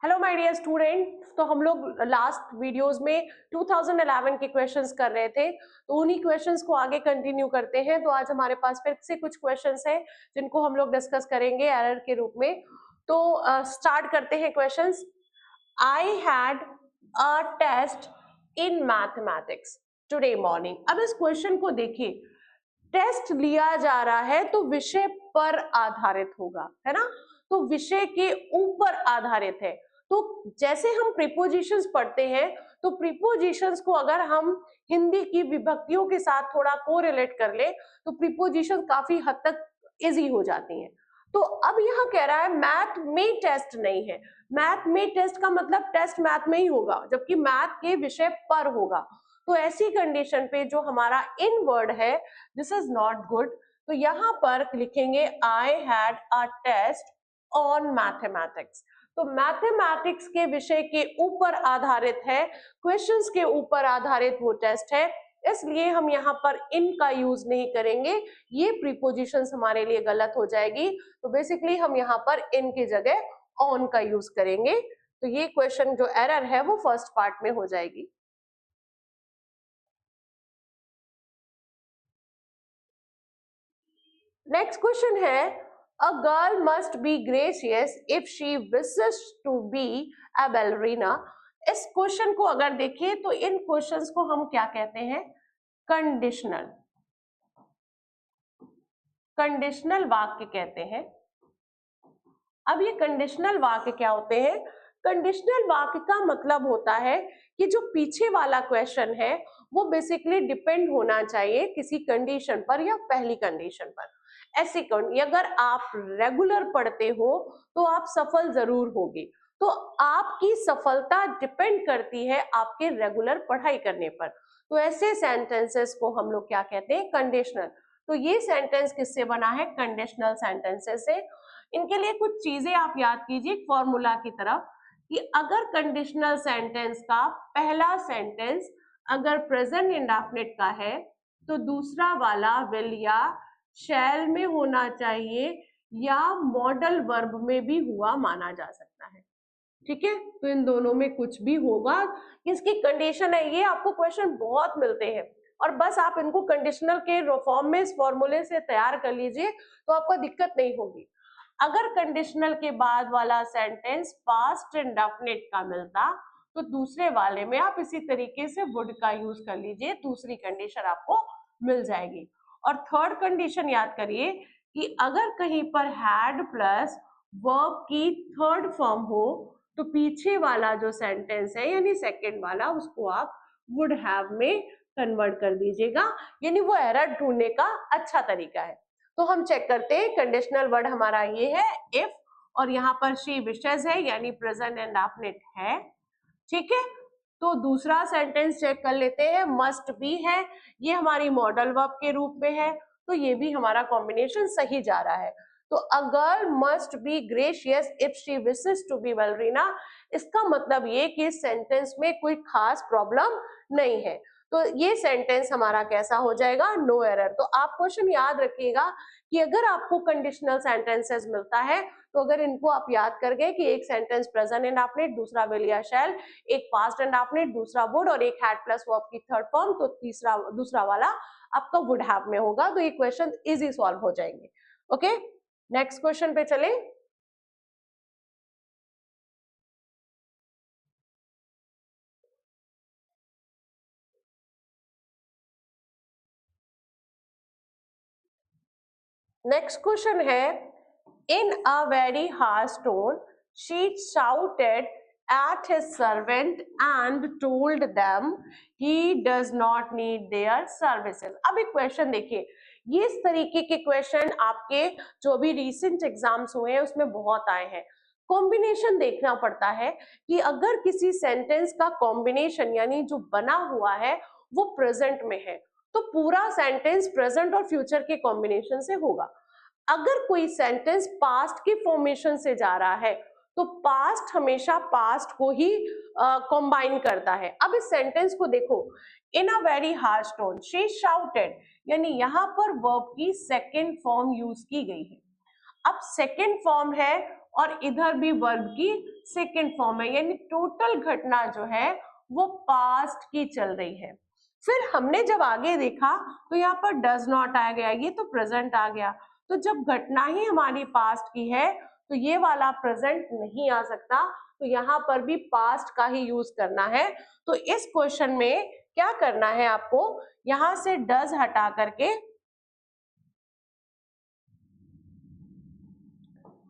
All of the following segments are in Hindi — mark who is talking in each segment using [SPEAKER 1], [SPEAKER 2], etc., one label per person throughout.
[SPEAKER 1] Hello my dear student. तो हम लोग लास्ट वीडियोस में 2011 के क्वेश्चंस कर रहे थे, तो उन्हीं क्वेश्चंस को आगे कंटिन्यू करते हैं। तो आज हमारे पास फिर से कुछ क्वेश्चंस हैं जिनको हम लोग डिस्कस करेंगे एरर के रूप में। तो स्टार्ट करते हैं questions. I had a test in mathematics today morning. अब इस क्वेश्चन को देखिए, टेस्ट लिया जा रहा है तो विषय पर आधारित होगा, है ना। तो विषय के ऊपर आधारित है। तो जैसे हम प्रीपोजिशंस पढ़ते हैं, तो प्रीपोजिशंस को अगर हम हिंदी की विभक्तियों के साथ थोड़ा कोरिलेट कर ले तो प्रीपोजिशन काफी हद तक इजी हो जाती हैं। तो अब यहाँ कह रहा है मैथ में टेस्ट नहीं है। मैथ में टेस्ट का मतलब टेस्ट मैथ में ही होगा, जबकि मैथ के विषय पर होगा। तो ऐसी कंडीशन पे जो हमारा इन वर्ड है, दिस इज नॉट गुड। तो यहाँ पर लिखेंगे I had a test on mathematics. तो मैथमेटिक्स के विषय के ऊपर आधारित है, क्वेश्चंस के ऊपर आधारित वो टेस्ट है, इसलिए हम यहाँ पर इन का यूज नहीं करेंगे। ये प्रीपोजिशंस हमारे लिए गलत हो जाएगी। तो बेसिकली हम यहाँ पर इन की जगह ऑन का यूज करेंगे। तो ये क्वेश्चन जो एरर है वो फर्स्ट पार्ट में हो जाएगी। नेक्स्ट क्वेश्चन है, a girl must be gracious if she wishes to be a ballerina. इस क्वेश्चन को अगर देखें तो इन क्वेश्चंस को हम क्या कहते हैं, कंडीशनल कंडीशनल वाक्य कहते हैं। अब ये कंडीशनल वाक्य क्या होते हैं? कंडीशनल वाक्य का मतलब होता है कि जो पीछे वाला क्वेश्चन है वो बेसिकली डिपेंड होना चाहिए किसी कंडीशन पर या पहली कंडीशन पर। ऐसी अगर आप रेगुलर पढ़ते हो तो आप सफल जरूर होगे। तो आपकी सफलता डिपेंड करती है आपके रेगुलर पढ़ाई करने पर। तो ऐसे सेंटेंसेस को हम लोग क्या कहते हैं, कंडीशनल। तो ये सेंटेंस किससे बना है, कंडीशनल सेंटेंसेस से। इनके लिए कुछ चीजें आप याद कीजिए फॉर्मूला की तरफ, कि अगर कंडीशनल सेंटेंस का पहला सेंटेंस अगर प्रेजेंट इंडेफिनिट का है तो दूसरा वाला विल या शैल में होना चाहिए या मॉडल वर्ब में भी हुआ माना जा सकता है। ठीक है, तो इन दोनों में कुछ भी होगा, इसकी कंडीशन है। ये आपको क्वेश्चन बहुत मिलते हैं और बस आप इनको कंडीशनल के फॉर्म में इस फॉर्मूले से तैयार कर लीजिए तो आपको दिक्कत नहीं होगी। अगर कंडीशनल के बाद वाला सेंटेंस पास्ट इंडेफिनिट का मिलता तो दूसरे वाले में आप इसी तरीके से वुड का यूज कर लीजिए, दूसरी कंडीशन आपको मिल जाएगी। और थर्ड कंडीशन याद करिए कि अगर कहीं पर हैड प्लस वर्ब की थर्ड फॉर्म हो तो पीछे वाला जो सेंटेंस है यानी सेकंड वाला उसको आप वुड हैव में कन्वर्ट कर दीजिएगा, यानी वो एरर ढूंढने का अच्छा तरीका है। तो हम चेक करते हैं, कंडीशनल वर्ड हमारा ये है इफ, और यहाँ पर शी विशेस है यानी प्रेजेंट इंडेफिनिट है। ठीक है, तो दूसरा सेंटेंस चेक कर लेते हैं, मस्ट बी है, ये हमारी मॉडल वर्ब के रूप में है, तो ये भी हमारा कॉम्बिनेशन सही जा रहा है। तो a girl must be gracious if she wishes to be ballerina, इसका मतलब ये कि इस सेंटेंस में कोई खास प्रॉब्लम नहीं है। तो ये सेंटेंस हमारा कैसा हो जाएगा, नो एरर। तो आप क्वेश्चन याद रखिएगा कि अगर आपको कंडीशनल सेंटेंसेस मिलता है तो अगर इनको आप याद कर गए कि एक सेंटेंस प्रेजेंट इंडेफिनिट, दूसरा विल या शैल, एक पास्ट इंडेफिनिट, दूसरा वुड और एक हैड प्लस वर्ब की थर्ड फॉर्म, तो दूसरा वाला आपका वुड हैव में होगा। तो ये क्वेश्चन इजी सॉल्व हो जाएंगे। ओके, नेक्स्ट क्वेश्चन पे चले। नेक्स्ट क्वेश्चन है, in a very harsh tone she shouted at his servant and told them he does not need their services। अब एक क्वेश्चन देखिए, ये इस तरीके के क्वेश्चन आपके जो भी रिसेंट एग्जाम्स हुए हैं उसमें बहुत आए हैं। कॉम्बिनेशन देखना पड़ता है कि अगर किसी सेंटेंस का कॉम्बिनेशन यानी जो बना हुआ है वो प्रेजेंट में है तो पूरा सेंटेंस प्रेजेंट और फ्यूचर के कॉम्बिनेशन से होगा। अगर कोई सेंटेंस पास्ट के फॉर्मेशन से जा रहा है तो पास्ट हमेशा पास्ट को ही कंबाइन करता है। अब इस सेंटेंस को देखो, in a very harsh tone she shouted, यानी यहाँ पर वर्ब की सेकेंड फॉर्म यूज की गई है। अब सेकेंड फॉर्म है और इधर भी वर्ब की सेकेंड फॉर्म है, यानी टोटल घटना जो है वो पास्ट की चल रही है। फिर हमने जब आगे देखा तो यहाँ पर डज नॉट आ गया, ये तो प्रेजेंट आ गया। तो जब घटना ही हमारी पास्ट की है तो ये वाला प्रेजेंट नहीं आ सकता, तो यहाँ पर भी पास्ट का ही यूज करना है। तो इस क्वेश्चन में क्या करना है आपको, यहां से डज हटा करके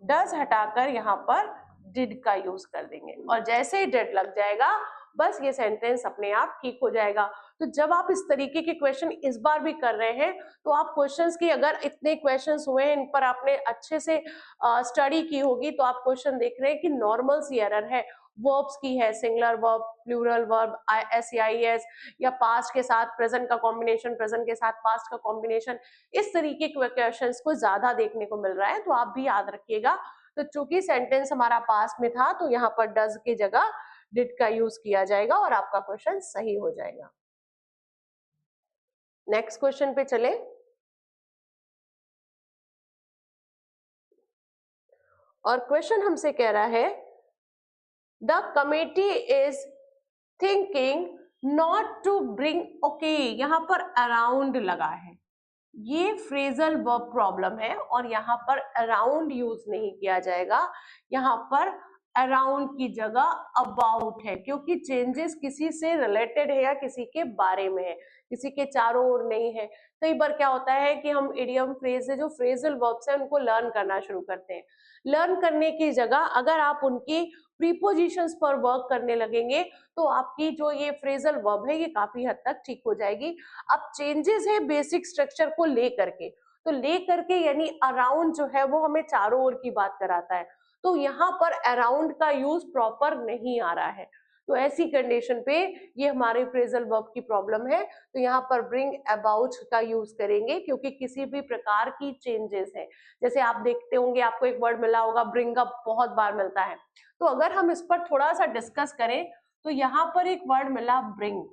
[SPEAKER 1] डज हटाकर यहाँ पर डिड का यूज कर देंगे, और जैसे ही डिड लग जाएगा बस ये सेंटेंस अपने आप ठीक हो जाएगा। तो जब आप इस तरीके के क्वेश्चन इस बार भी कर रहे हैं तो आप क्वेश्चंस की, अगर इतने क्वेश्चंस हुए हैं इन पर आपने अच्छे से स्टडी की होगी, तो आप क्वेश्चन देख रहे हैं कि नॉर्मल सी एरर है, वर्ब्स की है, singular verb, plural verb, SEIS, या पास्ट के साथ प्रेजेंट का कॉम्बिनेशन, प्रेजेंट के साथ पास्ट का कॉम्बिनेशन, इस तरीके के क्वेश्चंस को ज्यादा देखने को मिल रहा है। तो आप भी याद रखिएगा। तो चूंकि सेंटेंस हमारा पास्ट में था तो यहाँ पर डज की जगह डिड का यूज किया जाएगा और आपका क्वेश्चन सही हो जाएगा। नेक्स्ट क्वेश्चन पे चले। और क्वेश्चन हमसे कह रहा है the committee is thinking not to bring, okay, यहाँ पर अराउंड लगा है, ये फ्रेजल वर्ब प्रॉब्लम है और यहाँ पर अराउंड यूज नहीं किया जाएगा, यहाँ पर अराउंड की जगह अबाउट है, क्योंकि चेंजेस किसी से रिलेटेड है या किसी के बारे में है, किसी के चारों ओर नहीं है। कई बार क्या होता है कि हम इडियम फ्रेज से जो फ्रेजल वर्ब्स है उनको लर्न करना शुरू करते हैं, लर्न करने की जगह अगर आप उनकी प्रीपोजिशंस पर वर्क करने लगेंगे तो आपकी जो ये फ्रेजल वर्ब है ये काफी हद तक ठीक हो जाएगी। अब चेंजेस है बेसिक स्ट्रक्चर को ले करके, तो ले करके यानी अराउंड जो है वो हमें चारों ओर की बात कराता है, तो यहाँ पर अराउंड का यूज प्रॉपर नहीं आ रहा है। तो ऐसी कंडीशन पे ये हमारे फ्रेजल वर्ब की प्रॉब्लम है, तो यहाँ पर ब्रिंग अबाउट का यूज करेंगे, क्योंकि किसी भी प्रकार की चेंजेस है, जैसे आप देखते होंगे आपको एक वर्ड मिला होगा ब्रिंग अप, बहुत बार मिलता है। तो अगर हम इस पर थोड़ा सा डिस्कस करें तो यहाँ पर एक वर्ड मिला ब्रिंग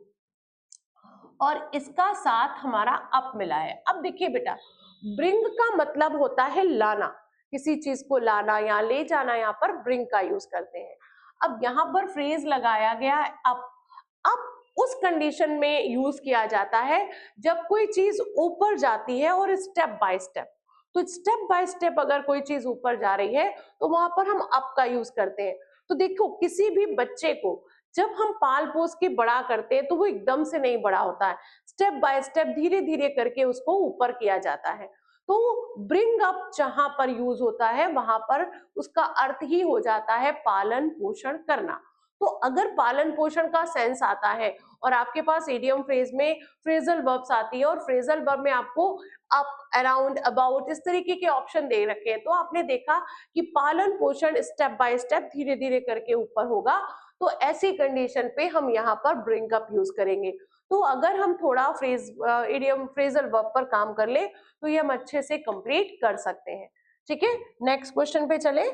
[SPEAKER 1] और इसका साथ हमारा अप मिला है। अब देखिए बेटा, ब्रिंग का मतलब होता है लाना, किसी चीज को लाना या ले जाना, यहाँ पर ब्रिंग का यूज करते हैं। अब यहाँ पर फ्रेज लगाया गया है अप उस कंडीशन में यूज किया जाता है जब कोई चीज ऊपर जाती है और स्टेप बाय स्टेप, तो स्टेप बाय स्टेप अगर कोई चीज ऊपर जा रही है तो वहां पर हम अप का यूज करते हैं। तो देखो किसी भी बच्चे को जब हम पाल पोस के बड़ा करते हैं तो वो एकदम से नहीं बड़ा होता है, स्टेप बाय स्टेप धीरे धीरे करके उसको ऊपर किया जाता है। तो ब्रिंग अप जहां पर यूज होता है वहां पर उसका अर्थ ही हो जाता है पालन पोषण करना। तो अगर पालन पोषण का सेंस आता है और आपके पास इडियम फ्रेज में फ्रेजल वर्ब्स आती है और फ्रेजल वर्ब में आपको अप, अराउंड, अबाउट इस तरीके के ऑप्शन दे रखे हैं, तो आपने देखा कि पालन पोषण स्टेप बाय स्टेप धीरे धीरे करके ऊपर होगा, तो ऐसी कंडीशन पे हम यहाँ पर ब्रिंग अप यूज करेंगे। तो अगर हम थोड़ा फ्रेज इडियम फ्रेजल वर्ब पर काम कर ले तो ये हम अच्छे से कंप्लीट कर सकते हैं। ठीक है, नेक्स्ट क्वेश्चन पे चले।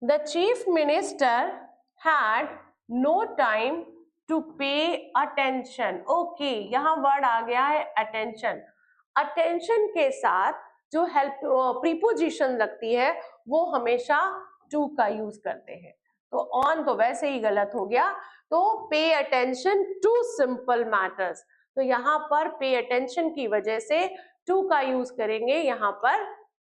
[SPEAKER 1] The chief minister had no time to pay attention. Okay, यहाँ वर्ड आ गया है attention। attention के साथ जो हेल्प प्रीपोजिशन लगती है वो हमेशा टू का यूज करते हैं, तो ऑन तो वैसे ही गलत हो गया, तो pay attention to simple matters, तो यहाँ पर पे अटेंशन की वजह से टू का यूज करेंगे, यहाँ पर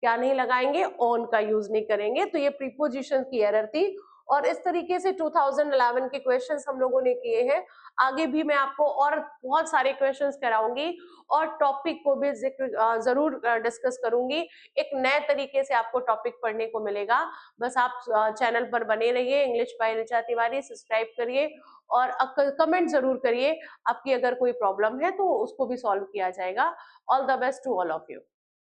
[SPEAKER 1] क्या नहीं लगाएंगे, ऑन का यूज नहीं करेंगे। तो ये प्रीपोजिशन की एरर थी और इस तरीके से 2011 के क्वेश्चंस हम लोगों ने किए हैं। आगे भी मैं आपको और बहुत सारे क्वेश्चंस कराऊंगी और टॉपिक को भी जिक्र जरूर डिस्कस करूंगी। एक नए तरीके से आपको टॉपिक पढ़ने को मिलेगा। बस आप चैनल पर बने रहिए, English by Richa Tiwari, subscribe करिए और कमेंट जरूर करिए। आपकी अगर कोई प्रॉब्लम है तो उसको भी सॉल्व किया जाएगा। All the best to all of you.